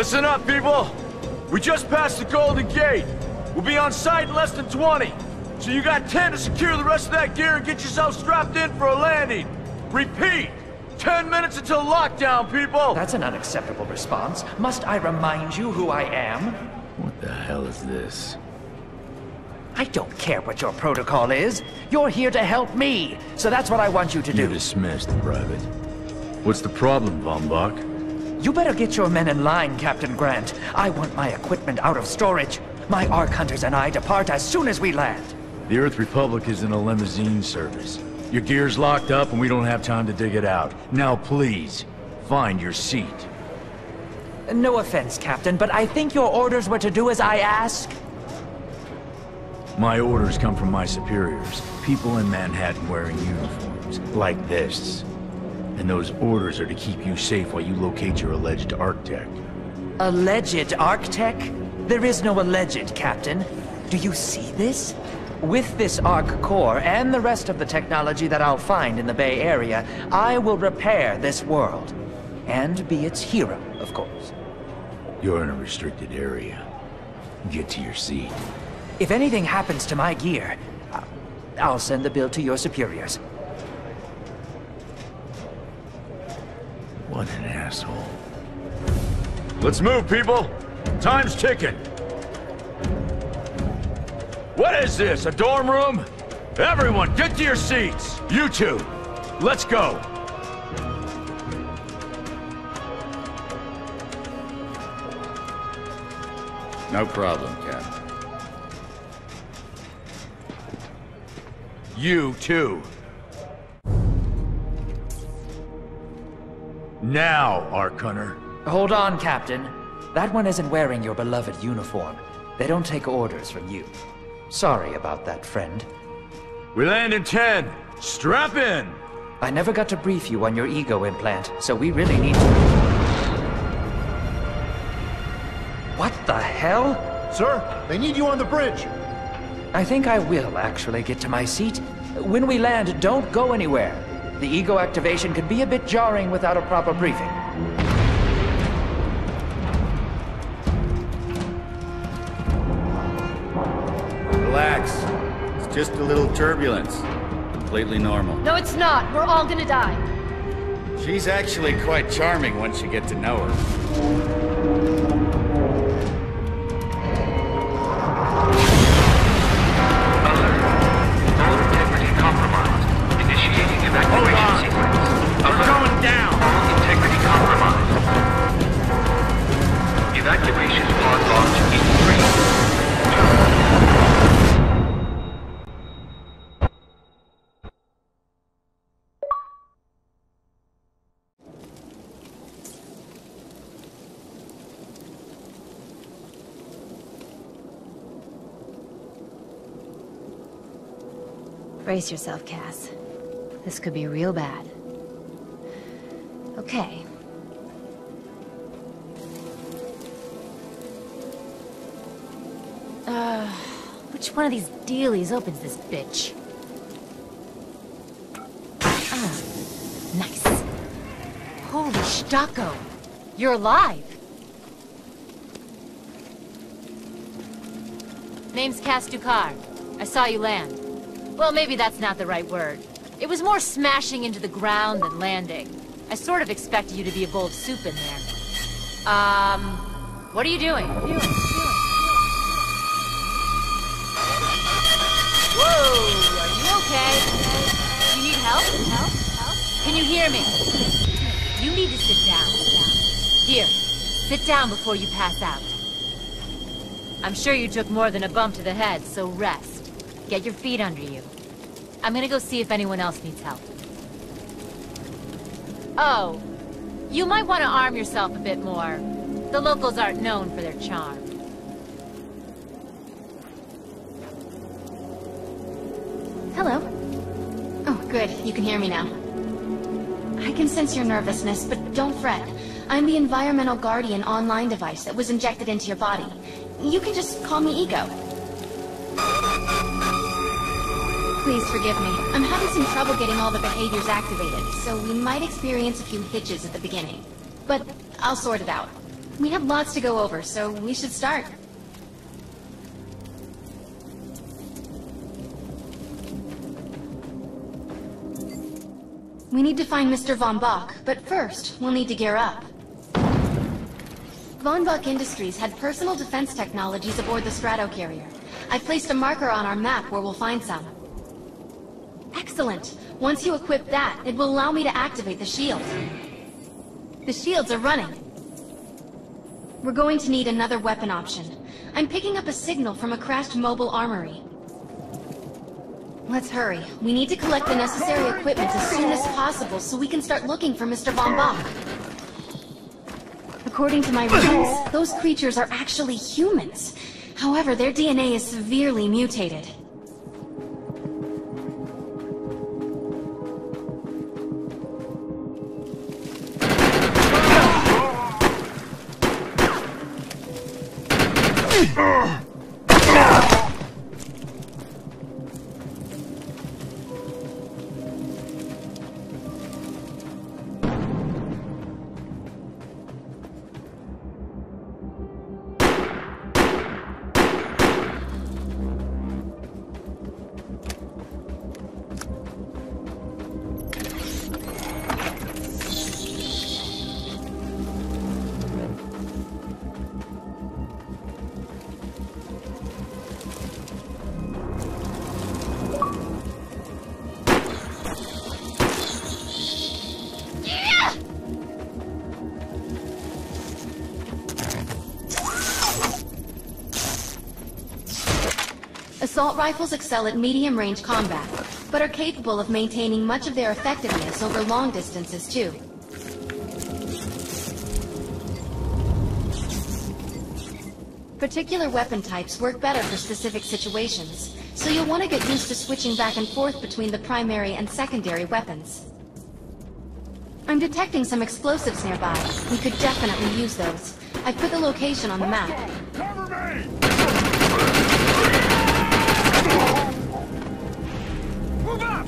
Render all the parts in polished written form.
Listen up, people! We just passed the Golden Gate. We'll be on site in less than 20. So you got 10 to secure the rest of that gear and get yourself strapped in for a landing. Repeat! 10 minutes until lockdown, people! That's an unacceptable response. Must I remind you who I am? What the hell is this? I don't care what your protocol is. You're here to help me, so that's what I want you to do. You're dismissed, Private. What's the problem, Von Bach? You better get your men in line, Captain Grant. I want my equipment out of storage. My Ark Hunters and I depart as soon as we land. The Earth Republic is in a limousine service. Your gear's locked up and we don't have time to dig it out. Now please, find your seat. No offense, Captain, but I think your orders were to do as I ask. My orders come from my superiors. People in Manhattan wearing uniforms, like this. And those orders are to keep you safe while you locate your alleged Arc-Tech. Alleged Arc-Tech? There is no alleged, Captain. Do you see this? With this Arc core and the rest of the technology that I'll find in the Bay Area, I will repair this world. And be its hero, of course. You're in a restricted area. Get to your seat. If anything happens to my gear, I'll send the bill to your superiors. What an asshole. Let's move, people! Time's ticking! What is this, a dorm room? Everyone, get to your seats! You two, let's go! No problem, Cap. You too. Now, Ark Hunter. Hold on, Captain. That one isn't wearing your beloved uniform. They don't take orders from you. Sorry about that, friend. We land in 10. Strap in! I never got to brief you on your ego implant, so we really need to... What the hell? Sir, they need you on the bridge. I think I will actually get to my seat. When we land, don't go anywhere. The ego activation can be a bit jarring without a proper briefing. Relax. It's just a little turbulence. Completely normal. No, it's not. We're all gonna die. She's actually quite charming once you get to know her. Evacuation pod launch in 3, 2. Brace yourself, Cass. This could be real bad. Okay. Which one of these dealies opens this bitch? Ah, nice. Holy Stocko! You're alive! Name's Cass Ducar. I saw you land. Well, maybe that's not the right word. It was more smashing into the ground than landing. I sort of expected you to be a bowl of soup in there. What are you doing? Whoa! Are you okay? You need help? Can you hear me? You need to sit down. Here, sit down before you pass out. I'm sure you took more than a bump to the head, so rest. Get your feet under you. I'm gonna go see if anyone else needs help. Oh, you might want to arm yourself a bit more. The locals aren't known for their charm. Hello. Oh, good. You can hear me now. I can sense your nervousness, but don't fret. I'm the environmental guardian online device that was injected into your body. You can just call me Ego. Please forgive me. I'm having some trouble getting all the behaviors activated, so we might experience a few hitches at the beginning. But I'll sort it out. We have lots to go over, so we should start. We need to find Mr. Von Bach, but first, we'll need to gear up. Von Bach Industries had personal defense technologies aboard the Stratocarrier. I've placed a marker on our map where we'll find some. Excellent! Once you equip that, it will allow me to activate the shield. The shields are running. We're going to need another weapon option. I'm picking up a signal from a crashed mobile armory. Let's hurry. We need to collect the necessary equipment as soon as possible so we can start looking for Mr. Von Bach. According to my readings, those creatures are actually humans. However, their DNA is severely mutated. Assault rifles excel at medium-range combat, but are capable of maintaining much of their effectiveness over long distances, too. Particular weapon types work better for specific situations, so you'll want to get used to switching back and forth between the primary and secondary weapons. I'm detecting some explosives nearby. We could definitely use those. I've put the location on the map. Cover me! Move up!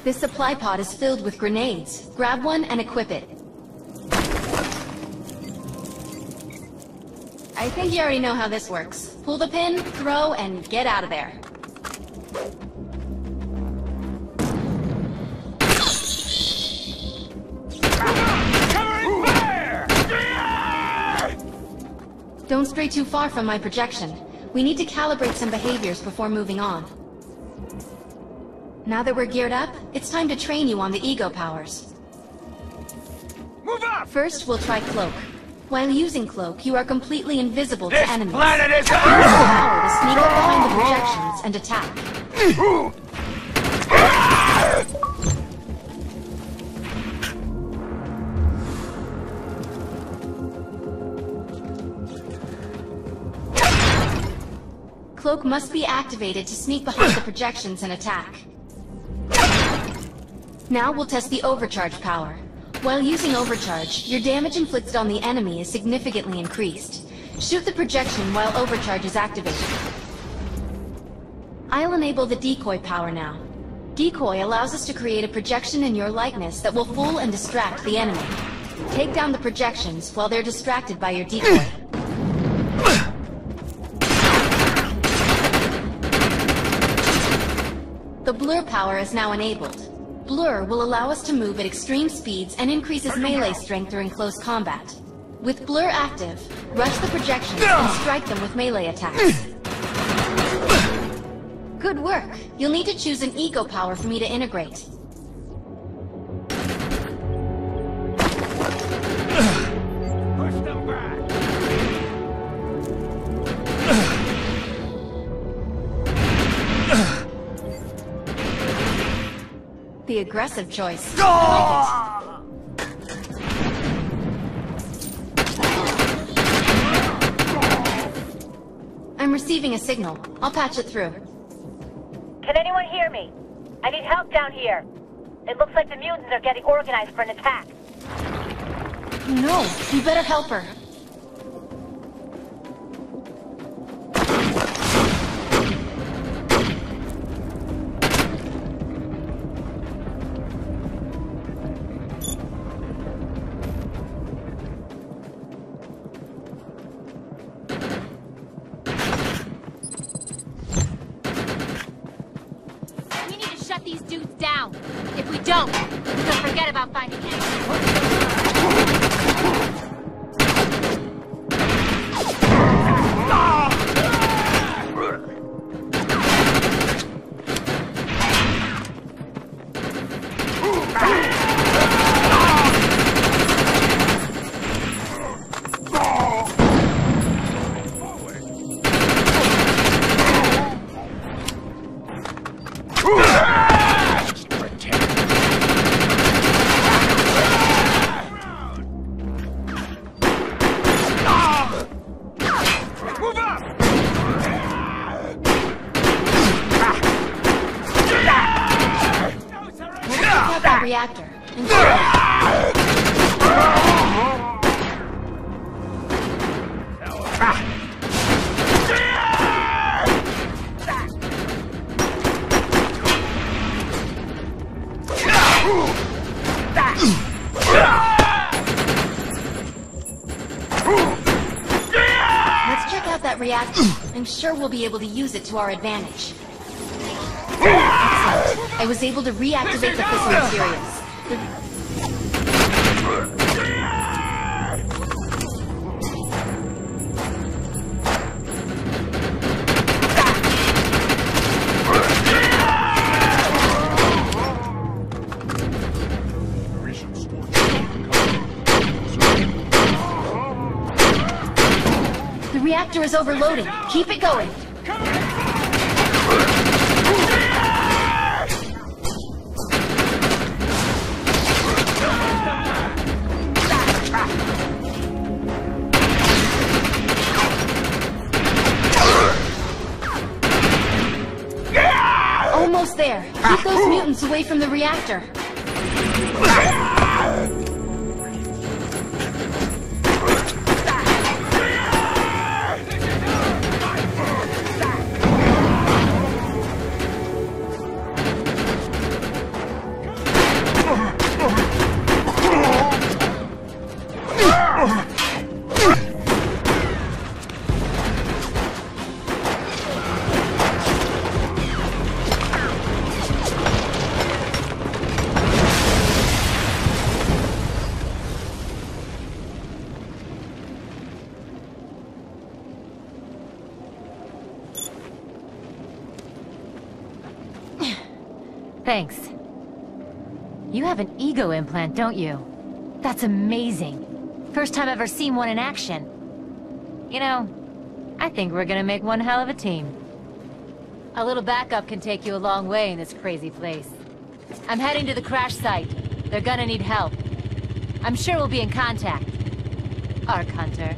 This supply pod is filled with grenades. Grab one and equip it. I think you already know how this works. Pull the pin, throw, and get out of there. Don't stray too far from my projection. We need to calibrate some behaviors before moving on. Now that we're geared up, it's time to train you on the ego powers. Move up! First, we'll try Cloak. While using Cloak, you are completely invisible to This enemies. planet is... Use the power to sneak up behind the projections and attack. Cloak must be activated to sneak behind the projections and attack. Now we'll test the overcharge power. While using overcharge, your damage inflicted on the enemy is significantly increased. Shoot the projection while overcharge is activated. I'll enable the decoy power now. Decoy allows us to create a projection in your likeness that will fool and distract the enemy. Take down the projections while they're distracted by your decoy. The blur power is now enabled. Blur will allow us to move at extreme speeds and increases melee strength during close combat. With Blur active, rush the projections and strike them with melee attacks. Good work. You'll need to choose an ego power for me to integrate. Push them back! The aggressive choice. I like it. I'm receiving a signal. I'll patch it through. Can anyone hear me? I need help down here. It looks like the mutants are getting organized for an attack. No, you better help her. Shut these dudes down. If we don't, they'll forget about finding him. Reactor. Let's check out that reactor. I'm sure we'll be able to use it to our advantage. Excellent. I was able to reactivate the fissile materials. The reactor is overloading. Keep it going. Almost there. Keep those mutants away from the reactor. Thanks. You have an ego implant, don't you? That's amazing. First time I've ever seen one in action. You know, I think we're gonna make one hell of a team. A little backup can take you a long way in this crazy place. I'm heading to the crash site. They're gonna need help. I'm sure we'll be in contact. Arc Hunter.